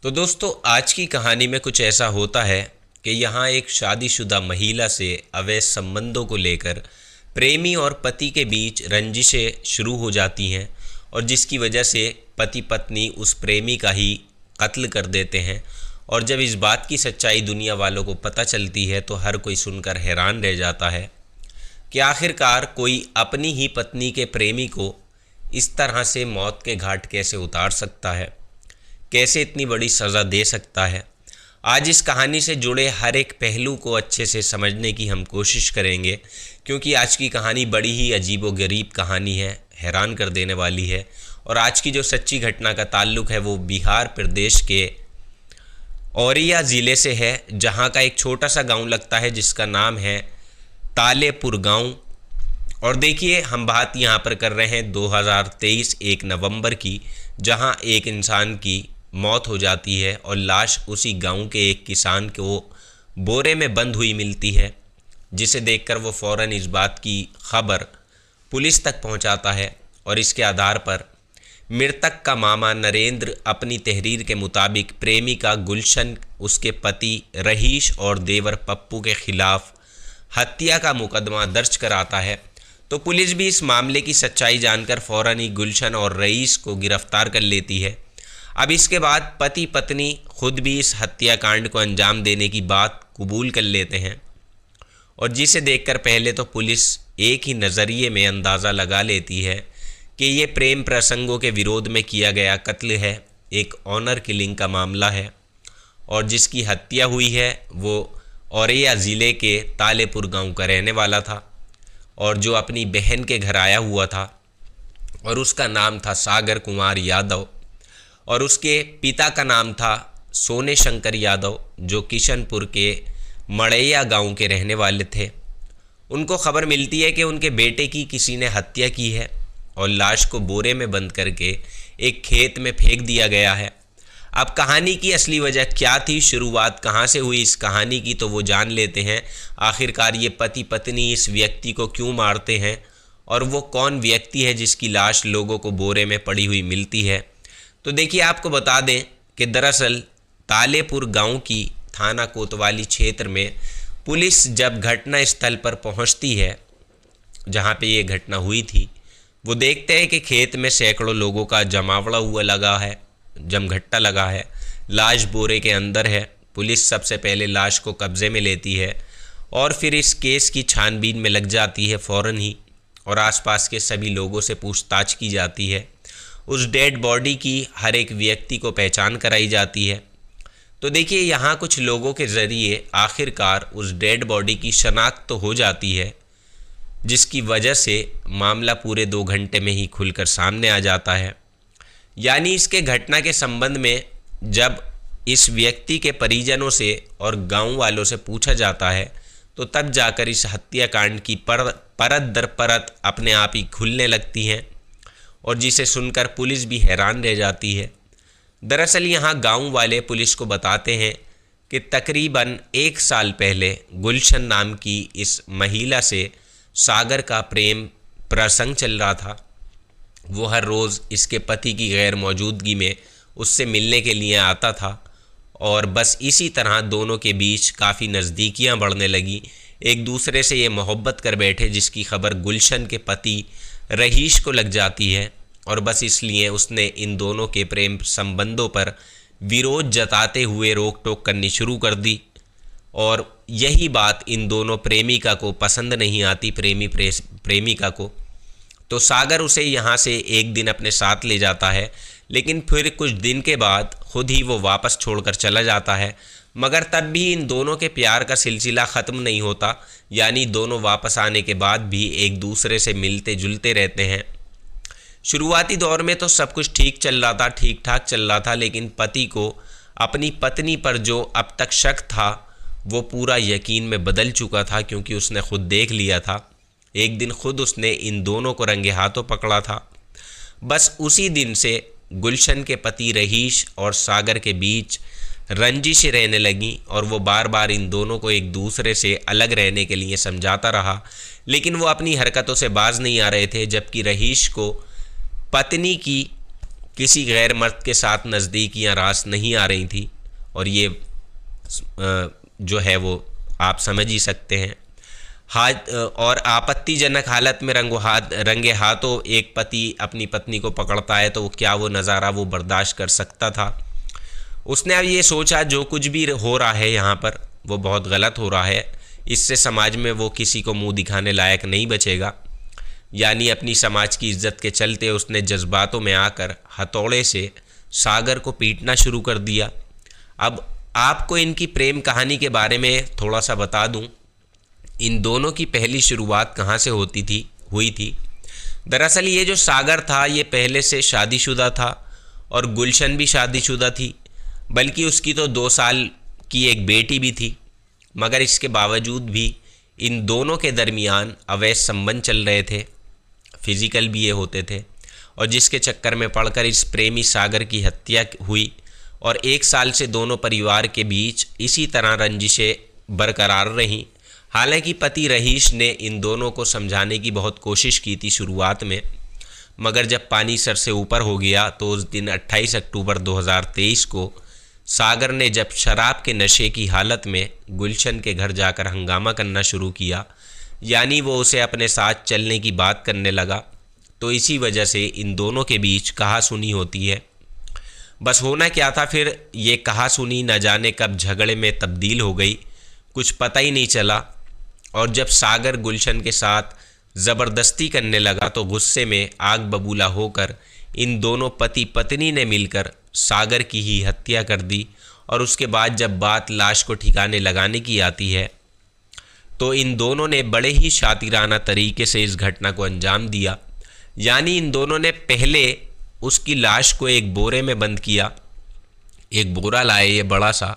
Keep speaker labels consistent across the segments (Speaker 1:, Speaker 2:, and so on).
Speaker 1: तो दोस्तों, आज की कहानी में कुछ ऐसा होता है कि यहाँ एक शादीशुदा महिला से अवैध संबंधों को लेकर प्रेमी और पति के बीच रंजिशें शुरू हो जाती हैं और जिसकी वजह से पति पत्नी उस प्रेमी का ही कत्ल कर देते हैं। और जब इस बात की सच्चाई दुनिया वालों को पता चलती है तो हर कोई सुनकर हैरान रह जाता है कि आखिरकार कोई अपनी ही पत्नी के प्रेमी को इस तरह से मौत के घाट कैसे उतार सकता है, कैसे इतनी बड़ी सज़ा दे सकता है। आज इस कहानी से जुड़े हर एक पहलू को अच्छे से समझने की हम कोशिश करेंगे, क्योंकि आज की कहानी बड़ी ही अजीबोगरीब कहानी है, हैरान कर देने वाली है। और आज की जो सच्ची घटना का ताल्लुक़ है वो बिहार प्रदेश के औरैया ज़िले से है, जहां का एक छोटा सा गांव लगता है जिसका नाम है तालेपुर गांव। और देखिए, हम बात यहां पर कर रहे हैं 2023 1 नवंबर की, जहां एक इंसान की मौत हो जाती है और लाश उसी गांव के एक किसान को बोरे में बंद हुई मिलती है, जिसे देखकर वो फ़ौरन इस बात की खबर पुलिस तक पहुंचाता है। और इसके आधार पर मृतक का मामा नरेंद्र अपनी तहरीर के मुताबिक प्रेमिका गुलशन, उसके पति रहीश और देवर पप्पू के खिलाफ हत्या का मुकदमा दर्ज कराता है। तो पुलिस भी इस मामले की सच्चाई जानकर फ़ौरन ही गुलशन और रईस को गिरफ्तार कर लेती है। अब इसके बाद पति पत्नी खुद भी इस हत्याकांड को अंजाम देने की बात कबूल कर लेते हैं, और जिसे देखकर पहले तो पुलिस एक ही नज़रिए में अंदाज़ा लगा लेती है कि ये प्रेम प्रसंगों के विरोध में किया गया कत्ल है, एक ऑनर किलिंग का मामला है। और जिसकी हत्या हुई है वो औरैया ज़िले के तालेपुर गांव का रहने वाला था, और जो अपनी बहन के घर आया हुआ था, और उसका नाम था सागर कुमार यादव, और उसके पिता का नाम था सोने शंकर यादव, जो किशनपुर के मड़ैया गांव के रहने वाले थे। उनको खबर मिलती है कि उनके बेटे की किसी ने हत्या की है और लाश को बोरे में बंद करके एक खेत में फेंक दिया गया है। अब कहानी की असली वजह क्या थी, शुरुआत कहाँ से हुई इस कहानी की, तो वो जान लेते हैं। आखिरकार ये पति पत्नी इस व्यक्ति को क्यों मारते हैं, और वो कौन व्यक्ति है जिसकी लाश लोगों को बोरे में पड़ी हुई मिलती है। तो देखिए, आपको बता दें कि दरअसल तालेपुर गांव की थाना कोतवाली क्षेत्र में पुलिस जब घटना स्थल पर पहुंचती है जहां पे ये घटना हुई थी, वो देखते हैं कि खेत में सैकड़ों लोगों का जमावड़ा हुआ लगा है, जमघट्टा लगा है, लाश बोरे के अंदर है। पुलिस सबसे पहले लाश को कब्ज़े में लेती है और फिर इस केस की छानबीन में लग जाती है फ़ौरन ही, और आसपास के सभी लोगों से पूछताछ की जाती है। उस डेड बॉडी की हर एक व्यक्ति को पहचान कराई जाती है। तो देखिए, यहाँ कुछ लोगों के ज़रिए आखिरकार उस डेड बॉडी की शनाख्त तो हो जाती है, जिसकी वजह से मामला पूरे 2 घंटे में ही खुलकर सामने आ जाता है। यानी इसके घटना के संबंध में जब इस व्यक्ति के परिजनों से और गांव वालों से पूछा जाता है, तो तब जाकर इस हत्याकांड की परत दर परत अपने आप ही खुलने लगती हैं, और जिसे सुनकर पुलिस भी हैरान रह जाती है। दरअसल यहाँ गांव वाले पुलिस को बताते हैं कि तकरीबन 1 साल पहले गुलशन नाम की इस महिला से सागर का प्रेम प्रसंग चल रहा था। वो हर रोज़ इसके पति की गैर मौजूदगी में उससे मिलने के लिए आता था, और बस इसी तरह दोनों के बीच काफ़ी नज़दीकियाँ बढ़ने लगी। एक दूसरे से ये मोहब्बत कर बैठे, जिसकी खबर गुलशन के पति रहीश को लग जाती है, और बस इसलिए उसने इन दोनों के प्रेम संबंधों पर विरोध जताते हुए रोक टोक करनी शुरू कर दी। और यही बात इन दोनों प्रेमिका को पसंद नहीं आती, प्रेमिका को। तो सागर उसे यहाँ से एक दिन अपने साथ ले जाता है, लेकिन फिर कुछ दिन के बाद खुद ही वो वापस छोड़कर चला जाता है। मगर तब भी इन दोनों के प्यार का सिलसिला ख़त्म नहीं होता, यानी दोनों वापस आने के बाद भी एक दूसरे से मिलते जुलते रहते हैं। शुरुआती दौर में तो सब कुछ ठीक चल रहा था, ठीक ठाक चल रहा था, लेकिन पति को अपनी पत्नी पर जो अब तक शक था वो पूरा यकीन में बदल चुका था, क्योंकि उसने खुद देख लिया था। एक दिन खुद उसने इन दोनों को रंगे हाथों पकड़ा था। बस उसी दिन से गुलशन के पति रहीश और सागर के बीच रंजिशें रहने लगीं, और वो बार बार इन दोनों को एक दूसरे से अलग रहने के लिए समझाता रहा, लेकिन वो अपनी हरकतों से बाज नहीं आ रहे थे। जबकि रहीश को पत्नी की किसी गैर मर्द के साथ नज़दीकियाँ रास नहीं आ रही थी। और ये जो है वो आप समझ ही सकते हैं। हाथ और आपत्तिजनक हालत में रंगे हाथों एक पति अपनी पत्नी को पकड़ता है तो क्या वो नज़ारा वो बर्दाश्त कर सकता था? उसने अब ये सोचा जो कुछ भी हो रहा है यहाँ पर वो बहुत गलत हो रहा है, इससे समाज में वो किसी को मुंह दिखाने लायक नहीं बचेगा। यानी अपनी समाज की इज्जत के चलते उसने जज्बातों में आकर हथौड़े से सागर को पीटना शुरू कर दिया। अब आपको इनकी प्रेम कहानी के बारे में थोड़ा सा बता दूं। इन दोनों की पहली शुरुआत कहाँ से हुई थी। दरअसल ये जो सागर था ये पहले से शादीशुदा था और गुलशन भी शादीशुदा थी, बल्कि उसकी तो 2 साल की एक बेटी भी थी। मगर इसके बावजूद भी इन दोनों के दरमियान अवैध संबंध चल रहे थे, फिजिकल भी ये होते थे, और जिसके चक्कर में पड़कर इस प्रेमी सागर की हत्या हुई। और 1 साल से दोनों परिवार के बीच इसी तरह रंजिशें बरकरार रहीं। हालांकि पति रहीश ने इन दोनों को समझाने की बहुत कोशिश की थी शुरुआत में, मगर जब पानी सर से ऊपर हो गया तो उस दिन 28 अक्टूबर 2023 को सागर ने जब शराब के नशे की हालत में गुलशन के घर जाकर हंगामा करना शुरू किया, यानी वो उसे अपने साथ चलने की बात करने लगा, तो इसी वजह से इन दोनों के बीच कहासुनी होती है। बस होना क्या था फिर, ये कहासुनी न जाने कब झगड़े में तब्दील हो गई, कुछ पता ही नहीं चला। और जब सागर गुलशन के साथ ज़बरदस्ती करने लगा तो गुस्से में आग बबूला होकर इन दोनों पति पत्नी ने मिलकर सागर की ही हत्या कर दी। और उसके बाद जब बात लाश को ठिकाने लगाने की आती है तो इन दोनों ने बड़े ही शातिराना तरीके से इस घटना को अंजाम दिया। यानी इन दोनों ने पहले उसकी लाश को एक बोरे में बंद किया, एक बोरा लाए ये बड़ा सा,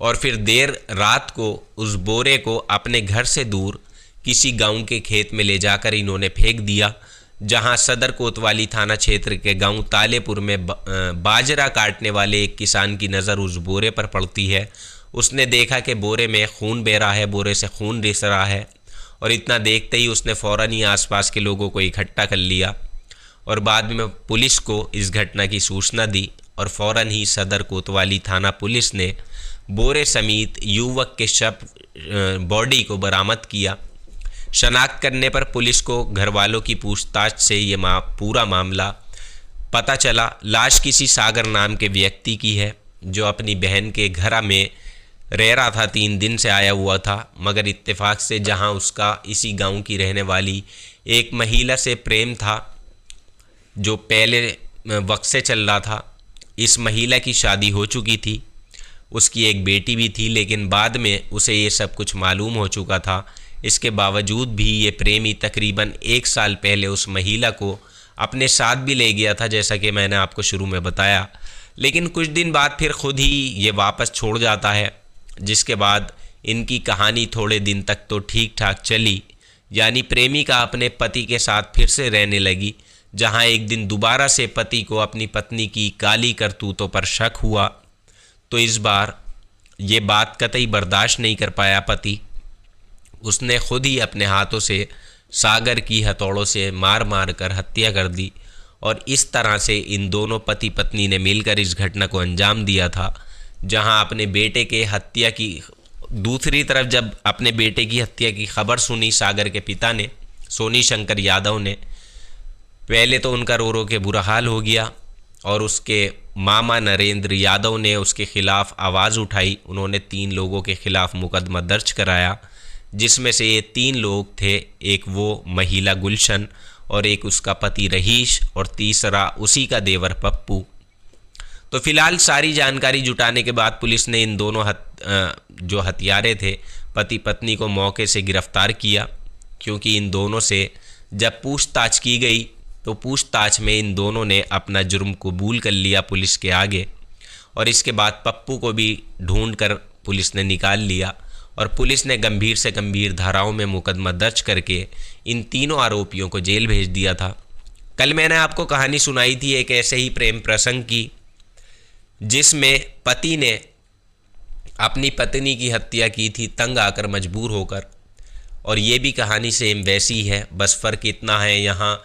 Speaker 1: और फिर देर रात को उस बोरे को अपने घर से दूर किसी गांव के खेत में ले जाकर इन्होंने फेंक दिया, जहां सदर कोतवाली थाना क्षेत्र के गांव तालेपुर में बाजरा काटने वाले एक किसान की नज़र उस बोरे पर पड़ती है। उसने देखा कि बोरे में खून बह रहा है, बोरे से खून रिस रहा है, और इतना देखते ही उसने फ़ौरन ही आसपास के लोगों को इकट्ठा कर लिया और बाद में पुलिस को इस घटना की सूचना दी। और फ़ौरन ही सदर कोतवाली थाना पुलिस ने बोरे समेत युवक के शव बॉडी को बरामद किया। शनाख्त करने पर पुलिस को घर वालों की पूछताछ से ये पूरा मामला पता चला। लाश किसी सागर नाम के व्यक्ति की है जो अपनी बहन के घर में रह रहा था, 3 दिन से आया हुआ था, मगर इत्तेफाक से जहां उसका इसी गांव की रहने वाली एक महिला से प्रेम था जो पहले वक्त से चल रहा था। इस महिला की शादी हो चुकी थी, उसकी एक बेटी भी थी, लेकिन बाद में उसे ये सब कुछ मालूम हो चुका था। इसके बावजूद भी ये प्रेमी तकरीबन 1 साल पहले उस महिला को अपने साथ भी ले गया था, जैसा कि मैंने आपको शुरू में बताया। लेकिन कुछ दिन बाद फिर खुद ही ये वापस छोड़ जाता है, जिसके बाद इनकी कहानी थोड़े दिन तक तो ठीक ठाक चली। यानी प्रेमिका अपने पति के साथ फिर से रहने लगी, जहां एक दिन दोबारा से पति को अपनी पत्नी की काली करतूतों पर शक हुआ। तो इस बार ये बात कतई बर्दाश्त नहीं कर पाया पति, उसने खुद ही अपने हाथों से सागर की हथौड़ों से मार मार कर हत्या कर दी। और इस तरह से इन दोनों पति पत्नी ने मिलकर इस घटना को अंजाम दिया था। जहां अपने बेटे के हत्या की दूसरी तरफ जब अपने बेटे की हत्या की खबर सुनी सागर के पिता ने, सोनी शंकर यादव ने, पहले तो उनका रो रो के बुरा हाल हो गया और उसके मामा नरेंद्र यादव ने उसके खिलाफ आवाज़ उठाई। उन्होंने 3 लोगों के खिलाफ मुकदमा दर्ज कराया, जिसमें से ये 3 लोग थे, एक वो महिला गुलशन और एक उसका पति रहीश और तीसरा उसी का देवर पप्पू। तो फिलहाल सारी जानकारी जुटाने के बाद पुलिस ने इन दोनों जो हत्यारे थे पति पत्नी को मौके से गिरफ्तार किया, क्योंकि इन दोनों से जब पूछताछ की गई तो पूछताछ में इन दोनों ने अपना जुर्म कबूल कर लिया पुलिस के आगे। और इसके बाद पप्पू को भी ढूंढ कर पुलिस ने निकाल लिया और पुलिस ने गंभीर से गंभीर धाराओं में मुकदमा दर्ज करके इन तीनों आरोपियों को जेल भेज दिया था। कल मैंने आपको कहानी सुनाई थी एक ऐसे ही प्रेम प्रसंग की, जिसमें पति ने अपनी पत्नी की हत्या की थी तंग आकर, मजबूर होकर। और ये भी कहानी सेम वैसी है, बस फ़र्क इतना है यहाँ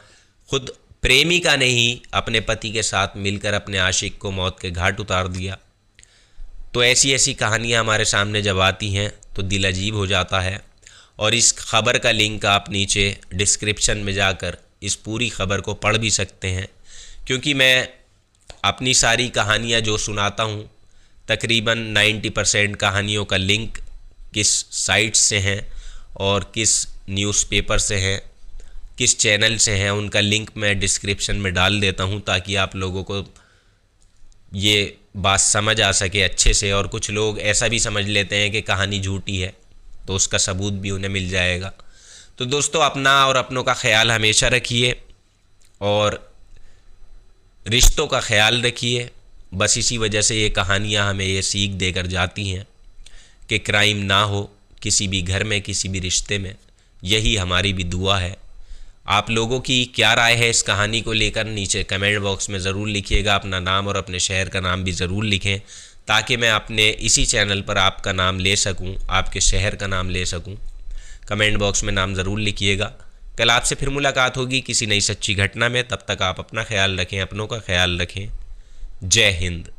Speaker 1: खुद प्रेमिका ने ही अपने पति के साथ मिलकर अपने आशिक को मौत के घाट उतार दिया। तो ऐसी ऐसी कहानियाँ हमारे सामने जब आती हैं तो दिल अजीब हो जाता है। और इस खबर का लिंक आप नीचे डिस्क्रिप्शन में जाकर इस पूरी खबर को पढ़ भी सकते हैं, क्योंकि मैं अपनी सारी कहानियाँ जो सुनाता हूँ तकरीबन 90% कहानियों का लिंक किस साइट से हैं और किस न्यूज़पेपर से हैं, किस चैनल से हैं, उनका लिंक मैं डिस्क्रिप्शन में डाल देता हूँ ताकि आप लोगों को ये बात समझ आ सके अच्छे से। और कुछ लोग ऐसा भी समझ लेते हैं कि कहानी झूठी है, तो उसका सबूत भी उन्हें मिल जाएगा। तो दोस्तों, अपना और अपनों का ख्याल हमेशा रखिए और रिश्तों का ख्याल रखिए। बस इसी वजह से ये कहानियाँ हमें ये सीख देकर जाती हैं कि क्राइम ना हो किसी भी घर में, किसी भी रिश्ते में। यही हमारी भी दुआ है। आप लोगों की क्या राय है इस कहानी को लेकर नीचे कमेंट बॉक्स में ज़रूर लिखिएगा। अपना नाम और अपने शहर का नाम भी ज़रूर लिखें ताकि मैं अपने इसी चैनल पर आपका नाम ले सकूं, आपके शहर का नाम ले सकूं। कमेंट बॉक्स में नाम ज़रूर लिखिएगा। कल आपसे फिर मुलाकात होगी किसी नई सच्ची घटना में। तब तक आप अपना ख्याल रखें, अपनों का ख्याल रखें। जय हिंद।